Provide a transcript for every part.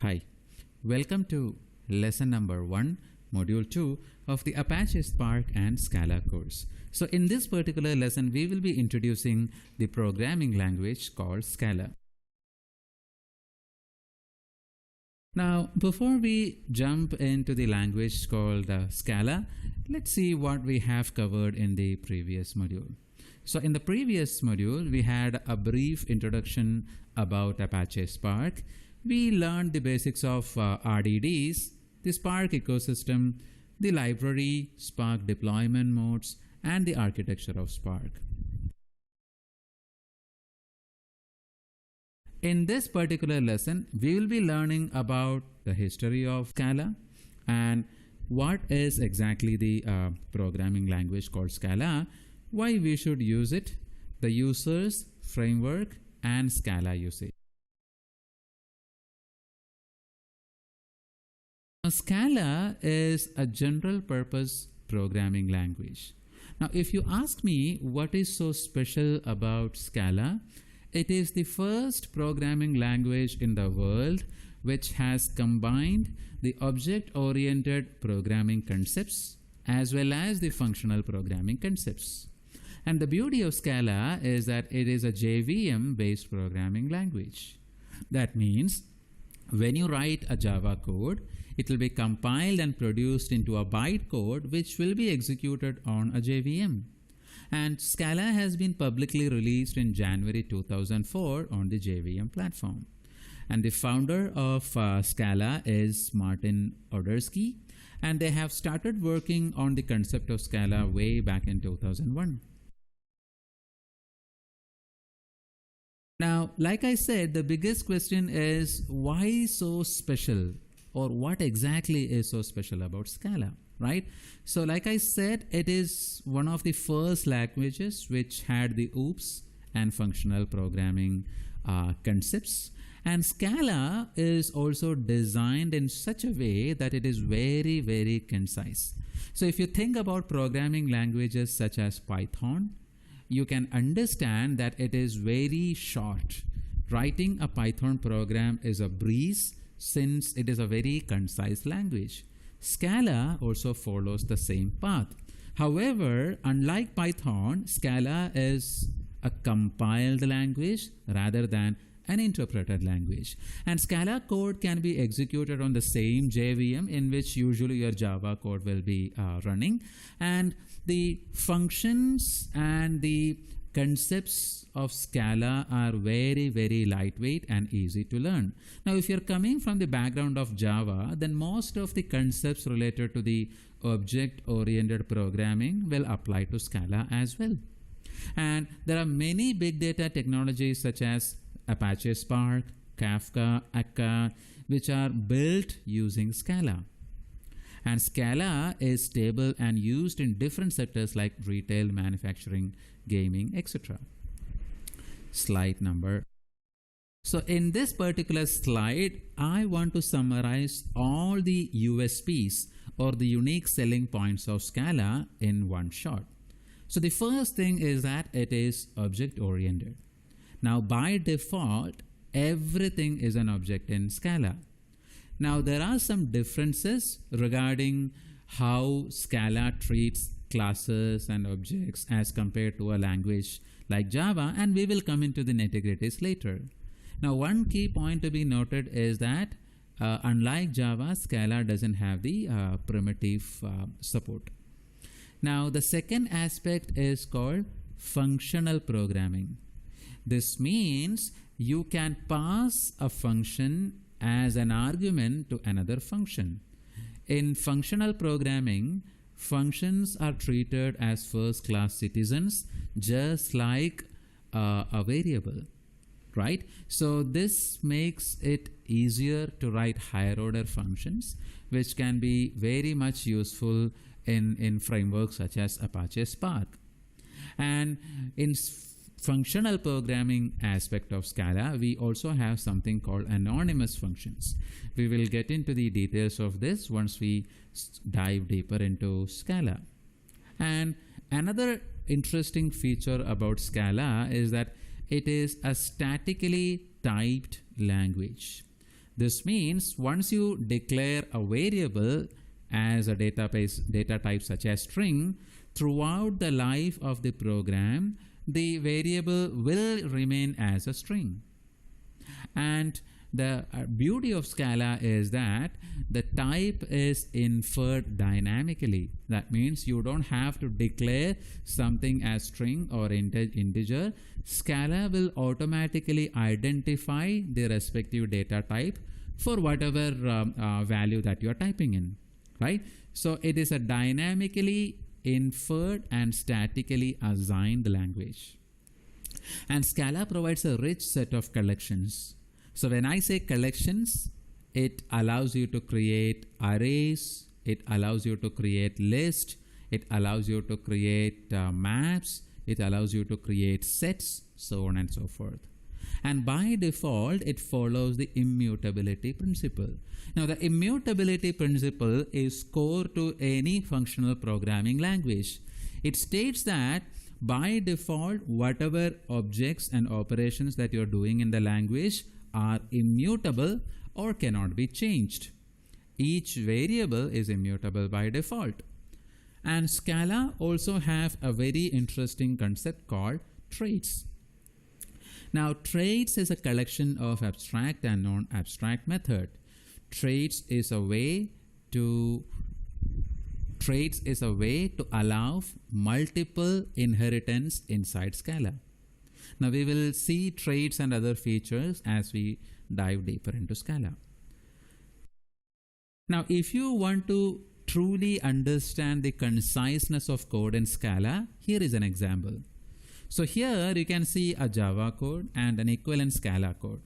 Hi, welcome to lesson number 1, module 2 of the Apache Spark and Scala course. So in this particular lesson, we will be introducing the programming language called Scala. Now, before we jump into the language called Scala, let's see what we have covered in the previous module. So in the previous module, we had a brief introduction about Apache Spark. We learned the basics of RDDs, the Spark ecosystem, the library, Spark deployment modes, and the architecture of Spark. In this particular lesson, we will be learning about the history of Scala and what is exactly the programming language called Scala, why we should use it, the users, framework, and Scala usage. Now, Scala is a general purpose programming language. Now, if you ask me what is so special about Scala, it is the first programming language in the world which has combined the object-oriented programming concepts as well as the functional programming concepts. And the beauty of Scala is that it is a JVM-based programming language. That means when you write a Java code, it will be compiled and produced into a bytecode which will be executed on a JVM. And Scala has been publicly released in January 2004 on the JVM platform. And the founder of Scala is Martin Odersky, and they have started working on the concept of Scala way back in 2001. Now, like I said, the biggest question is why so special, or what exactly is so special about Scala, right? So like I said, it is one of the first languages which had the OOPS and functional programming concepts. And Scala is also designed in such a way that it is very, very concise. So if you think about programming languages such as Python, you can understand that it is very short. Writing a Python program is a breeze since it is a very concise language. Scala also follows the same path. However, unlike Python, Scala is a compiled language rather than an interpreted language. And Scala code can be executed on the same JVM in which usually your Java code will be running. And the functions and the concepts of Scala are very, very lightweight and easy to learn. Now, if you're coming from the background of Java, then most of the concepts related to the object-oriented programming will apply to Scala as well. And there are many big data technologies such as Apache Spark, Kafka, Akka, which are built using Scala. And Scala is stable and used in different sectors like retail, manufacturing, gaming, etc. Slide number. So in this particular slide, I want to summarize all the USPs or the unique selling points of Scala in one shot. So the first thing is that it is object-oriented. Now by default, everything is an object in Scala. Now there are some differences regarding how Scala treats classes and objects as compared to a language like Java, and we will come into the nitty-gritties later. Now one key point to be noted is that unlike Java, Scala doesn't have the primitive support. Now the second aspect is called functional programming. This means you can pass a function as an argument to another function. In functional programming, functions are treated as first-class citizens, just like a variable, right? So this makes it easier to write higher-order functions, which can be very much useful in frameworks such as Apache Spark. And in functional programming aspect of Scala, we also have something called anonymous functions. We will get into the details of this once we dive deeper into Scala. And another interesting feature about Scala is that it is a statically typed language. This means once you declare a variable as a data type such as string, throughout the life of the program, the variable will remain as a string. And the beauty of Scala is that the type is inferred dynamically. That means you don't have to declare something as string or integer. Scala will automatically identify the respective data type for whatever value that you are typing in, right? So it is a dynamically inferred and statically assigned language. And Scala provides a rich set of collections. So when I say collections, it allows you to create arrays, it allows you to create lists, it allows you to create maps, it allows you to create sets, so on and so forth. And by default, it follows the immutability principle. Now, the immutability principle is core to any functional programming language. It states that by default, whatever objects and operations that you're doing in the language are immutable or cannot be changed. Each variable is immutable by default. And Scala also have a very interesting concept called traits. Now, traits is a collection of abstract and non-abstract method. Traits is a way to allow multiple inheritance inside Scala. Now we will see traits and other features as we dive deeper into Scala. Now, if you want to truly understand the conciseness of code in Scala, here is an example. So here you can see a Java code and an equivalent Scala code.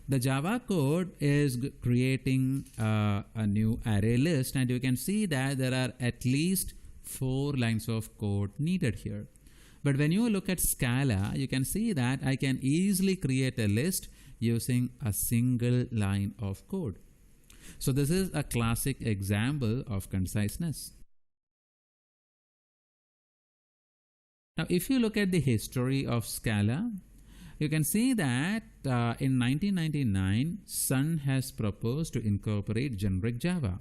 The Java code is creating a new array list, and you can see that there are at least 4 lines of code needed here. But when you look at Scala, you can see that I can easily create a list using a single line of code. So this is a classic example of conciseness. Now, if you look at the history of Scala, you can see that in 1999, Sun has proposed to incorporate generic Java.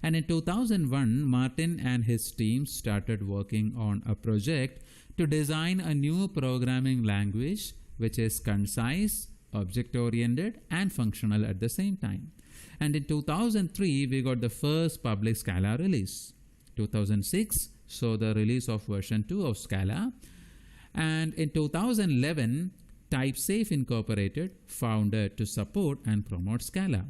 And in 2001, Martin and his team started working on a project to design a new programming language which is concise, object-oriented, and functional at the same time. And in 2003, we got the first public Scala release. 2006 saw the release of version 2 of Scala. And in 2011, TypeSafe Incorporated founded to support and promote Scala.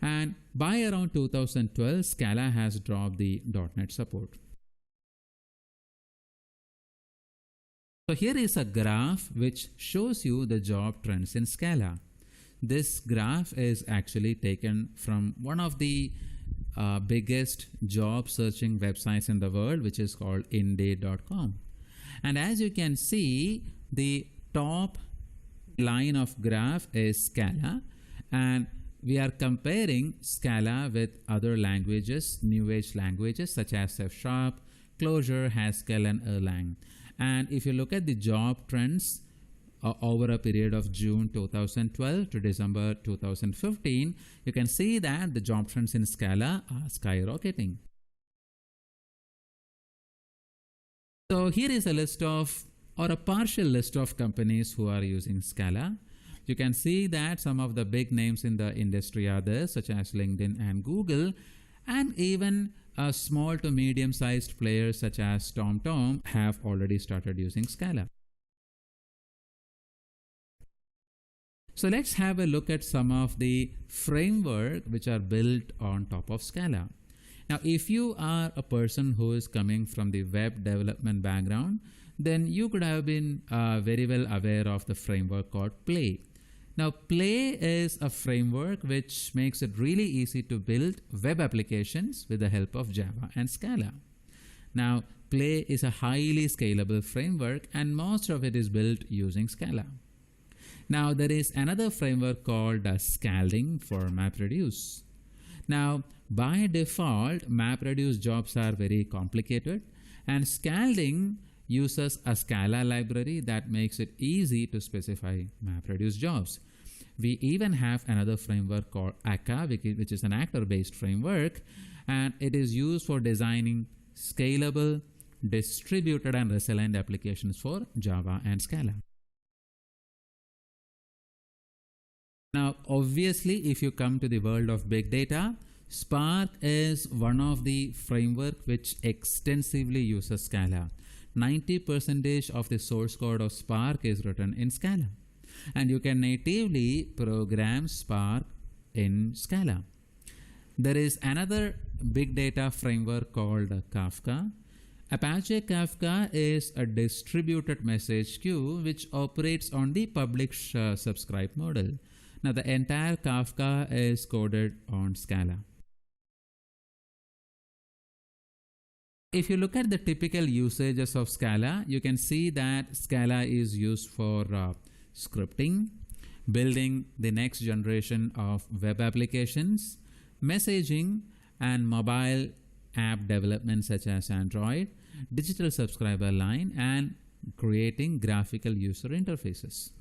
And by around 2012, Scala has dropped the .NET support. So here is a graph which shows you the job trends in Scala. This graph is actually taken from one of the biggest job searching websites in the world, which is called Indeed.com. And as you can see, the top line of graph is Scala, and we are comparing Scala with other languages, new age languages such as C#, Clojure, Haskell, and Erlang. And if you look at the job trends over a period of June 2012 to December 2015, you can see that the job trends in Scala are skyrocketing. So here is a list of, or a partial list of companies who are using Scala. You can see that some of the big names in the industry are there, such as LinkedIn and Google, and even small to medium sized players such as TomTom have already started using Scala. So let's have a look at some of the framework which are built on top of Scala. Now, if you are a person who is coming from the web development background, then you could have been very well aware of the framework called Play. Now, Play is a framework which makes it really easy to build web applications with the help of Java and Scala. Now, Play is a highly scalable framework, and most of it is built using Scala. Now, there is another framework called Scalding for MapReduce. Now, by default, MapReduce jobs are very complicated, and Scalding uses a Scala library that makes it easy to specify MapReduce jobs. We even have another framework called akka, which is an actor-based framework, and it is used for designing scalable, distributed, and resilient applications for Java and Scala. Now, obviously, if you come to the world of big data, Spark is one of the framework which extensively uses Scala. 90% of the source code of Spark is written in Scala, and you can natively program Spark in Scala. There is another big data framework called Kafka. Apache Kafka is a distributed message queue which operates on the publish subscribe model. Now, the entire Kafka is coded on Scala. If you look at the typical usages of Scala, you can see that Scala is used for scripting, building the next generation of web applications, messaging, and mobile app development such as Android, digital subscriber line, and creating graphical user interfaces.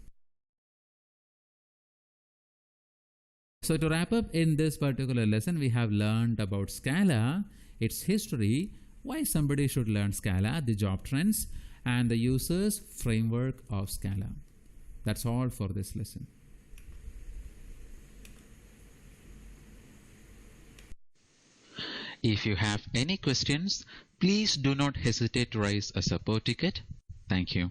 So to wrap up, in this particular lesson, we have learned about Scala, its history, why somebody should learn Scala, the job trends, and the users framework of Scala. That's all for this lesson. If you have any questions, please do not hesitate to raise a support ticket. Thank you.